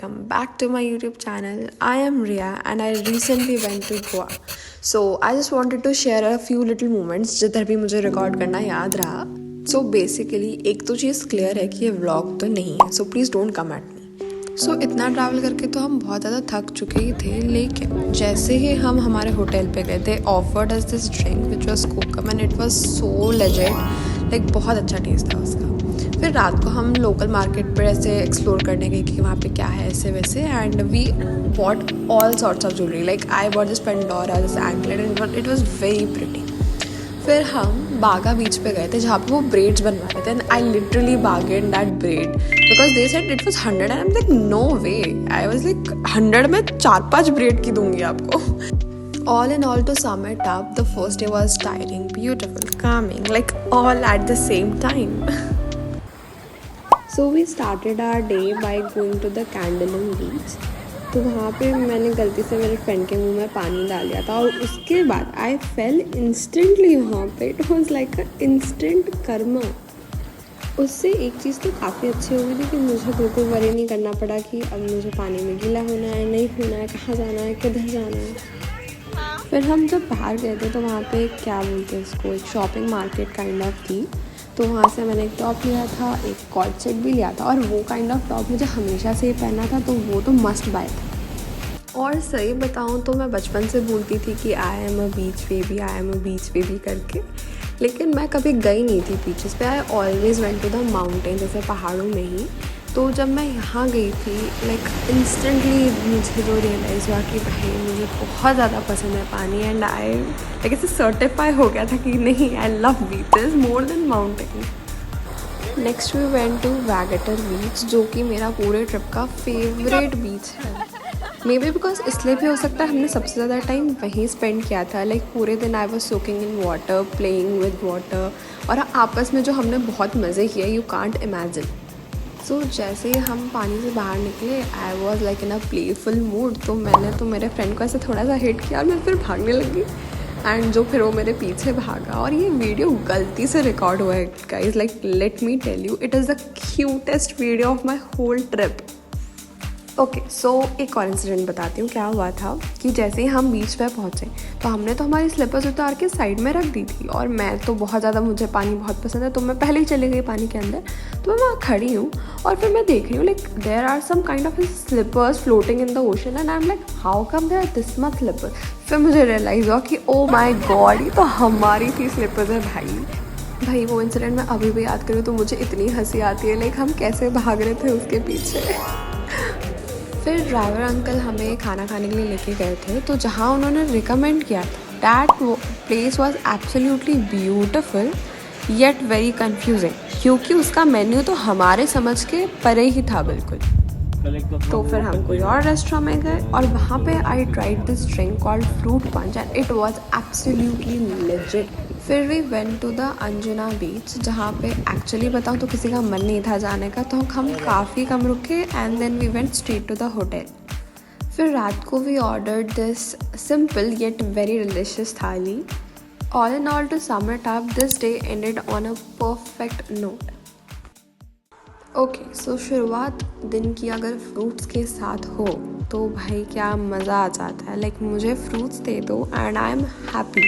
welcome back to my YouTube channel. I am Ria and I recently went to Goa. So I just wanted to share a few little moments जिधर भी मुझे record करना याद रहा. So basically एक तो चीज़ clear है कि ये व्लॉग तो नहीं है, so please don't come at me. So इतना ट्रैवल करके तो हम बहुत ज़्यादा थक चुके ही थे, लेकिन जैसे ही हम हमारे होटल पे गए थे offered us this drink which was kokum and it was so legend, like बहुत अच्छा टेस्ट था उसका. फिर रात को हम लोकल मार्केट पर ऐसे एक्सप्लोर करने गए कि वहाँ पे क्या है ऐसे वैसे, and we bought all sorts of jewellery. Like I bought this Pandora, this anklet and it was very pretty. फिर हम बागा बीच पे गए थे जहाँ पे वो ब्रेड्स बनवा रहे थे, and I literally bargain that braid because they said it was 100 and I am like no way. I was like 100 में 4-5 ब्रेड की दूंगी आपको. All in all, to sum it up, the first day was tiring, beautiful, calming, like all at the same time. So we started our day by going to the Candleum beach. तो वहाँ पे मैंने गलती से मेरे friend के मुंह में पानी डाल दिया था और उसके बाद आई फेल इंस्टेंटली वहाँ पे. It was like a instant Karma. उससे एक चीज़ तो काफ़ी अच्छी हो गई थी कि मुझे बिल्कुल वरी नहीं करना पड़ा कि अब मुझे पानी में गीला होना है, नहीं होना है, कहाँ जाना है, किधर जाना है. फिर हम जब बाहर गए थे तो वहाँ पे क्या बोलते हैं उसको, एक शॉपिंग मार्केट काइंड ऑफ थी. तो वहाँ से मैंने एक टॉप लिया था, एक कॉर्ड सेट भी लिया था, और वो काइंड ऑफ टॉप मुझे हमेशा से ही पहना था, तो वो तो मस्ट बाय था. और सही बताऊँ तो मैं बचपन से बोलती थी कि I am a beach baby, I am a beach baby करके, लेकिन मैं कभी गई नहीं थी बीचेस पे. I always went to the mountain, जैसे पहाड़ों में ही. तो जब मैं यहाँ गई थी लाइक इंस्टेंटली मुझे जो रियलाइज़ हुआ कि भाई मुझे बहुत ज़्यादा पसंद है पानी, एंड आई लाइक ऐसे सर्टिफाई हो गया था कि नहीं, I love beaches more than mountain. Next we went to Vagator beach, जो कि मेरा पूरे ट्रिप का फेवरेट बीच है. मे बी बिकॉज इसलिए भी हो सकता है हमने सबसे ज़्यादा टाइम वहीं स्पेंड किया था. लाइक पूरे दिन I was soaking in water, playing with water, और आपस में जो हमने बहुत मज़े किए यू कांट इमेजिन. सो जैसे ही हम पानी से बाहर निकले I was like in a playful mood. तो मैंने तो मेरे फ्रेंड को ऐसे थोड़ा सा हिट किया और मैं फिर भागने लगी, एंड जो फिर वो मेरे पीछे भागा. और ये वीडियो गलती से रिकॉर्ड हुआ है guys, like let me tell you, it is the cutest video of my whole trip. Okay, so एक और इंसिडेंट बताती हूँ. क्या हुआ था कि जैसे ही हम बीच पे पहुँचे तो हमने तो हमारी स्लीपर्स उतार के साइड में रख दी थी, और मैं तो बहुत ज़्यादा, मुझे पानी बहुत पसंद है, तो मैं पहले ही चली गई पानी के अंदर. तो मैं वहाँ खड़ी हूँ और फिर मैं देख रही हूँ like there are some kind of slippers floating in the ocean, and I am like how come there are this much slippers. फिर मुझे रियलाइज़ हुआ कि ओ माई गॉड, ये तो हमारी थी स्लीपर्स है भाई. वो इंसिडेंट मैं अभी भी याद करूँ तो मुझे इतनी हंसी आती है, लाइक हम कैसे भाग रहे थे उसके पीछे. फिर ड्राइवर अंकल हमें खाना खाने के लिए लेके गए थे, तो जहाँ उन्होंने रिकमेंड किया था that place was absolutely beautiful yet very confusing, क्योंकि उसका मेन्यू तो हमारे समझ के परे ही था बिल्कुल. तो फिर हम कोई और रेस्टोरेंट में गए और वहाँ पे I tried this drink called fruit punch and it was absolutely legit. फिर we went to the Anjuna beach, जहाँ पे एक्चुअली बताऊँ तो किसी का मन नहीं था जाने का, तो हम काफ़ी कम रुके and then we went straight to the hotel. फिर रात को we ordered this simple yet very delicious thali. All in all, to sum it up, this day ended on a perfect note. Okay, so शुरुआत दिन की अगर fruits के साथ हो तो भाई क्या मज़ा आ जाता है. लाइक मुझे फ्रूट्स दे दो and I am happy.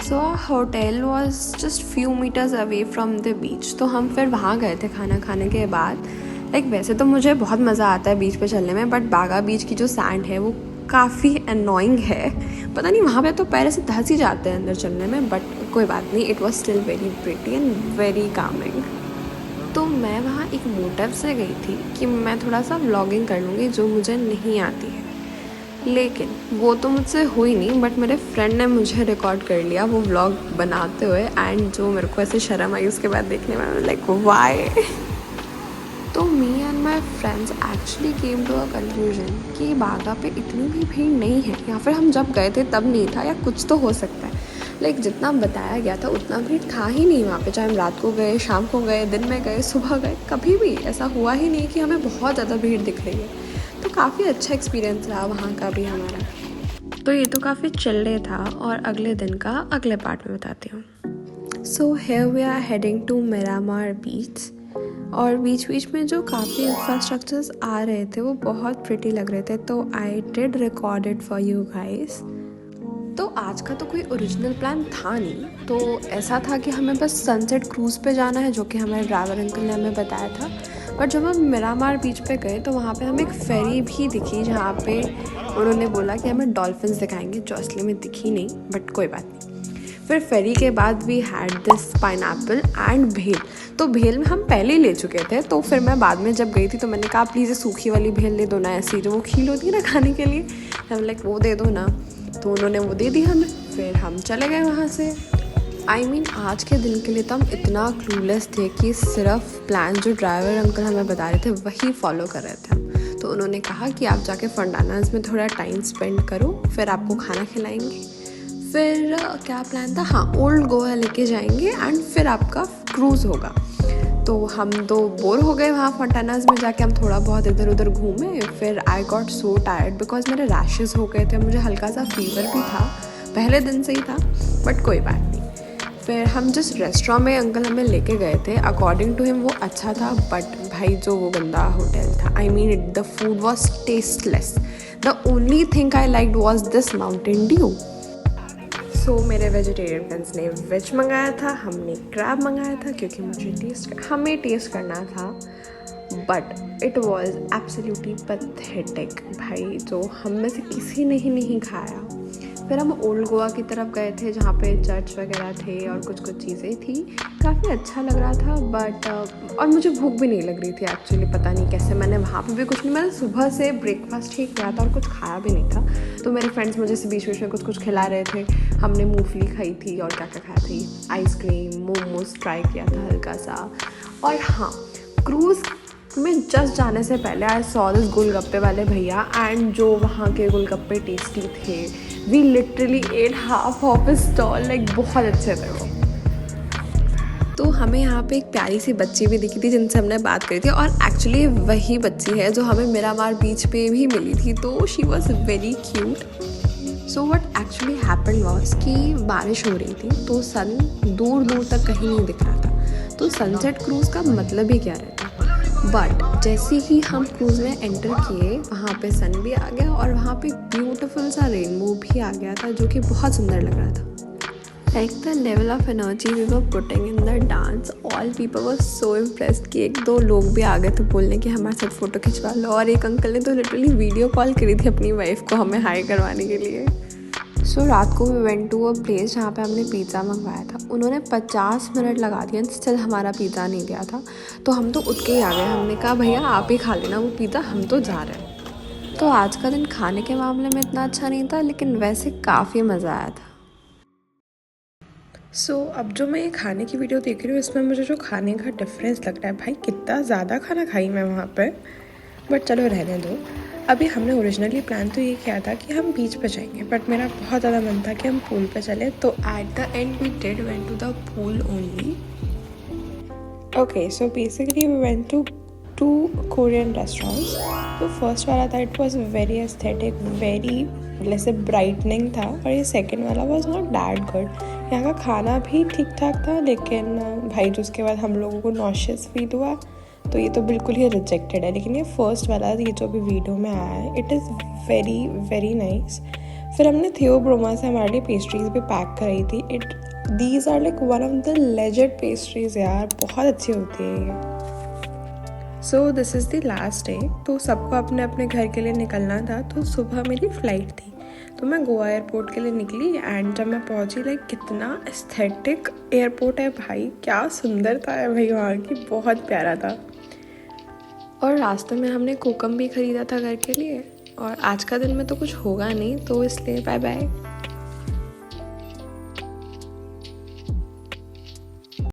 So hotel was just few metres away from the beach. तो हम फिर वहाँ गए थे खाना खाने के बाद. लाइक वैसे तो मुझे बहुत मज़ा आता है बीच पे चलने में, बट बागा बीच की जो सैंड है वो काफ़ी अनोइंग है. पता नहीं, वहाँ पे तो पैर से धंस ही जाते हैं अंदर चलने में, बट कोई बात नहीं, it was still very pretty and very Kameng. तो मैं वहाँ एक मोटिव से गई थी कि मैं थोड़ा सा व्लॉगिंग कर लूँगी जो मुझे नहीं आती है, लेकिन वो तो मुझसे हुई नहीं, बट मेरे फ्रेंड ने मुझे रिकॉर्ड कर लिया वो व्लॉग बनाते हुए, एंड जो मेरे को ऐसे शर्म आई उसके बाद देखने में, लाइक वाई. तो me and my friends actually came to a conclusion कि बागा पे इतनी भी भीड़ नहीं है, या फिर हम जब गए थे तब नहीं था, या कुछ तो हो सकता है. लाइक जितना बताया गया था उतना भीड़ था ही नहीं वहाँ पे. चाहे हम रात को गए, शाम को गए, दिन में गए, सुबह गए, कभी भी ऐसा हुआ ही नहीं कि हमें बहुत ज़्यादा भीड़ दिख रही है. तो काफ़ी अच्छा एक्सपीरियंस रहा वहाँ का भी हमारा. तो ये तो काफ़ी चिल डे था, और अगले दिन का अगले पार्ट में बताती हूँ. So here we are heading to Miramar beach. और बीच बीच में जो काफ़ी इंफ्रास्ट्रक्चर्स आ रहे थे वो बहुत प्रिटी लग रहे थे, तो I did record it for you guys. तो आज का तो कोई ओरिजिनल प्लान था नहीं, तो ऐसा था कि हमें बस सनसेट क्रूज़ पे जाना है, जो कि हमारे ड्राइवर अंकल ने हमें बताया था। बट जब हम मिरामार बीच पे गए तो वहाँ पे हमें एक फेरी भी दिखी, जहाँ पे उन्होंने बोला कि हमें डॉल्फिन्स दिखाएंगे, जो असली में दिखी नहीं, बट कोई बात नहीं। फिर फेरी के बाद we had this pineapple and bhel. तो भेल में हम पहले ही ले चुके थे, तो फिर मैं बाद में जब गई थी तो मैंने कहा प्लीज़ सूखी वाली भेल दे दो ना, ऐसी जो वो खील होती है ना खाने के लिए, हम लाइक वो दे दो ना। तो उन्होंने वो दे दी हमें, फिर हम चले गए वहाँ से। आई मीन आज के दिन के लिए तो हम इतना क्लूलेस थे कि सिर्फ प्लान जो ड्राइवर अंकल हमें बता रहे थे वही फॉलो कर रहे थे। तो उन्होंने कहा कि आप जाके फंडानाज में थोड़ा टाइम स्पेंड करो, फिर आपको खाना खिलाएंगे। फिर क्या प्लान था, हाँ ओल्ड गोवा लेके जाएंगे एंड फिर आपका क्रूज़ होगा। तो हम तो बोर हो गए वहाँ फंटानाज में जाके, हम थोड़ा बहुत इधर उधर घूमे। फिर I got so tired because मेरे रैशेज़ हो गए थे, मुझे हल्का सा फीवर भी था, पहले दिन से ही था, बट कोई बात नहीं। फिर हम जिस रेस्टोरेंट में अंकल हमें लेके गए थे, अकॉर्डिंग टू हिम वो अच्छा था, बट भाई जो वो गंदा होटल था, I mean it the food was tasteless. The only thing I liked was this mountain dew. So मेरे वेजिटेरियन फ्रेंड्स ने वेज मंगाया था, हमने क्रैब मंगाया था क्योंकि हमें टेस्ट करना था, but it was absolutely pathetic. भाई जो हम में से किसी ने ही नहीं खाया। फिर हम ओल्ड गोवा की तरफ गए थे, जहाँ पे चर्च वगैरह थे और कुछ चीज़ें थी, काफ़ी अच्छा लग रहा था, बट और मुझे भूख भी नहीं लग रही थी एक्चुअली, पता नहीं कैसे मैंने वहाँ पे भी कुछ नहीं, मैंने सुबह से ब्रेकफास्ट ही किया था और कुछ खाया भी नहीं था। तो मेरे फ्रेंड्स मुझे से बीच में कुछ खिला रहे थे, हमने मूंगफली खाई थी और क्या क्या खाया थी, आइसक्रीम, मोमोज ट्राई किया था हल्का सा। और हाँ, क्रूज़ में जस्ट जाने से पहले आई सॉ दिस गोलगप्पे वाले भैया, एंड जो वहाँ के गोलगप्पे टेस्टी थे, we literally ate half of stall, like बहुत अच्छे थे वो। तो हमें यहाँ पे एक प्यारी सी बच्ची भी दिखी थी जिनसे हमने बात करी थी, और एक्चुअली वही बच्ची है जो हमें मिरामार बीच पे भी मिली थी, तो she was very cute. So what actually happened was कि बारिश हो रही थी, तो सन दूर दूर तक कहीं नहीं दिख रहा था, तो सनसेट क्रूज़ का मतलब ही क्या रहता। बट जैसे ही हम क्रूज़ में एंटर किए, वहाँ पे सन भी आ गया और वहाँ पे ब्यूटीफुल सा रेनबो भी आ गया था, जो कि बहुत सुंदर लग रहा था। Like the level of energy we were putting in the dance, all people were so impressed कि एक दो लोग भी आ गए थे बोलने कि हमारे साथ फ़ोटो खिंचवा लो, और एक अंकल ने तो लिटरली वीडियो कॉल करी थी अपनी वाइफ को हमें हाई करवाने के लिए। सो रात को we went to a place जहाँ पे हमने पिज़्ज़ा मंगवाया था। उन्होंने 50 मिनट लगा दिया, स्टिल हमारा पिज़्ज़ा नहीं दिया था, तो हम तो उठ के ही आ गए। हमने कहा भैया आप ही खा लेना वो पिज़्ज़ा, हम तो जा रहे हैं। तो आज का दिन खाने के मामले में इतना अच्छा नहीं था, लेकिन वैसे काफ़ी मज़ा आया था। सो अब जो मैं ये खाने की वीडियो देख रही हूँ, इसमें मुझे जो खाने का डिफरेंस लग रहा है, भाई कितना ज़्यादा खाना खाई मैं वहाँ पर, बट चलो रहने दो। अभी हमने ओरिजिनली प्लान तो ये किया था कि हम बीच पे जाएंगे, बट मेरा बहुत ज़्यादा मन था कि हम पूल पे चले, तो at the end we did went to the pool only. Okay, so basically we went to 2 Korean restaurants. तो फर्स्ट वाला था, it was very aesthetic, very जैसे ब्राइटनिंग था, और ये सेकेंड वाला वॉज नॉट दैट गुड। यहाँ का खाना भी ठीक ठाक था, लेकिन भाई जो उसके बाद हम लोगों को नॉशियस फील हुआ, तो ये तो बिल्कुल ही रिजेक्टेड है। लेकिन ये फर्स्ट वाला, ये जो भी वीडियो में आया है, it is very very nice. फिर हमने थियोब्रोमा से हमारे लिए पेस्ट्रीज भी पैक कराई थी। These are like one of the legend pastries यार, बहुत अच्छी होती है ये। So this is the last day, तो सबको अपने अपने घर के लिए निकलना था। तो सुबह मेरी फ़्लाइट थी, तो मैं गोवा एयरपोर्ट के लिए निकली, एंड जब मैं पहुंची, लाइक कितना एस्थेटिक एयरपोर्ट है भाई, क्या सुंदरता है भाई वहाँ की, बहुत प्यारा था। और रास्ते में हमने कोकम भी ख़रीदा था घर के लिए। और आज का दिन में तो कुछ होगा नहीं, तो इसलिए बाय बाय।